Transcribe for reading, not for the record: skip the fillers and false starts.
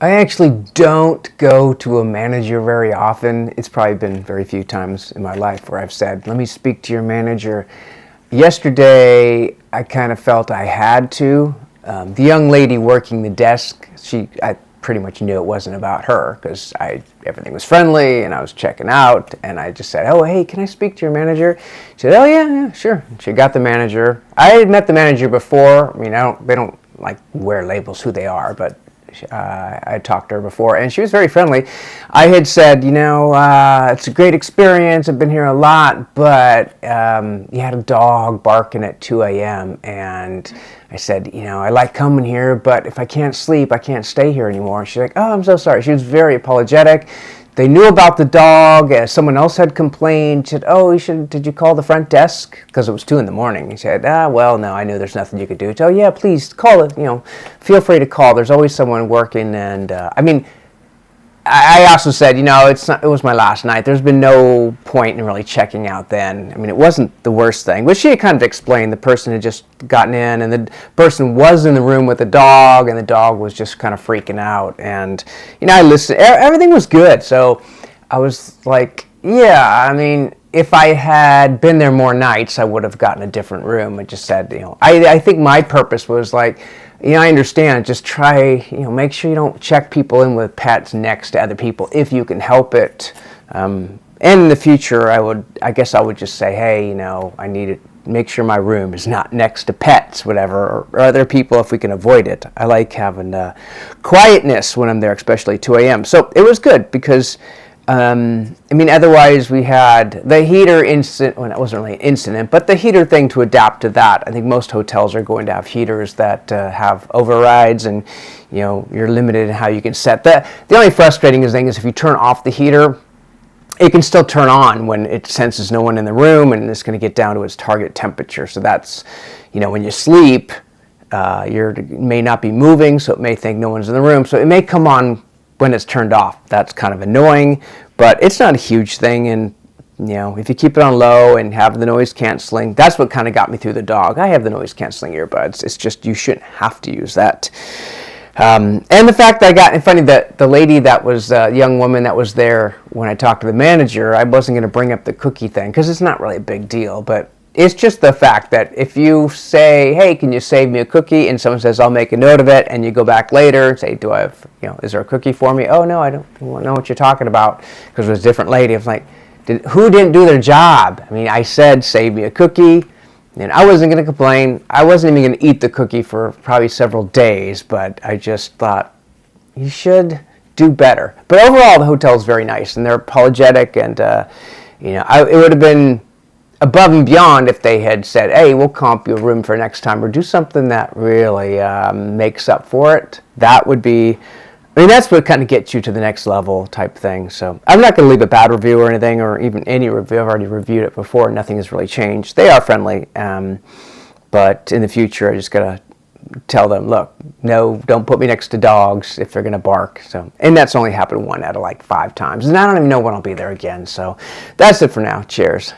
I actually don't go to a manager very often. It's probably been very few times in my life where I've said, let me speak to your manager. Yesterday, I kind of felt I had to. The young lady working the desk, I pretty much knew it wasn't about her because everything was friendly and I was checking out, and I just said, oh, hey, can I speak to your manager? She said, oh, yeah, sure. She got the manager. I had met the manager before. I mean, they don't like wear labels who they are, but I had talked to her before, and she was very friendly. I had said, it's a great experience. I've been here a lot, but you had a dog barking at 2 a.m., and I said, I like coming here, but if I can't sleep, I can't stay here anymore. She's like, oh, I'm so sorry. She was very apologetic. They knew about the dog. Someone else had complained. She said, oh, did you call the front desk? Because it was 2 a.m. He said, well, no, I knew there's nothing you could do. So, yeah, please call it, feel free to call. There's always someone working. And, I also said, it was my last night. There's been no point in really checking out then. I mean, it wasn't the worst thing. But she had kind of explained the person had just gotten in, and the person was in the room with the dog, and the dog was just kind of freaking out. And, I listened. Everything was good. So I was like, yeah, I mean, if I had been there more nights, I would have gotten a different room. I just said, I think my purpose was like, I understand. Just try, make sure you don't check people in with pets next to other people if you can help it. And in the future, I guess I would just say, hey, I need to make sure my room is not next to pets, whatever, or other people if we can avoid it. I like having quietness when I'm there, especially 2 a.m. So it was good because, otherwise we had the heater incident. Well, it wasn't really an incident, but the heater thing to adapt to that. I think most hotels are going to have heaters that have overrides, and you're limited in how you can set that. The only frustrating thing is if you turn off the heater, it can still turn on when it senses no one in the room, and it's going to get down to its target temperature. So that's, when you sleep, you may not be moving, so it may think no one's in the room. So it may come on when it's turned off. That's kind of annoying, but it's not a huge thing. And if you keep it on low and have the noise canceling, that's what kind of got me through the dog. I have the noise canceling earbuds. It's just you shouldn't have to use that. And the fact that I got, and funny that the lady that was the young woman that was there when I talked to the manager, I wasn't going to bring up the cookie thing because it's not really a big deal, but it's just the fact that if you say, hey, can you save me a cookie? And someone says, I'll make a note of it. And you go back later and say, do I have, is there a cookie for me? Oh, no, I don't know what you're talking about, because it was a different lady. I was like, who didn't do their job? I mean, I said, save me a cookie. And I wasn't going to complain. I wasn't even going to eat the cookie for probably several days, but I just thought, you should do better. But overall, the hotel is very nice, and they're apologetic, and, it would have been above and beyond if they had said, hey, we'll comp you a room for next time, or do something that really makes up for it. That would be, that's what kind of gets you to the next level type thing. So I'm not going to leave a bad review or anything, or even any review. I've already reviewed it before. Nothing has really changed. They are friendly, but in the future, I just got to tell them, look, no, don't put me next to dogs if they're going to bark. So, and that's only happened 1 out of like 5 times. And I don't even know when I'll be there again. So that's it for now. Cheers.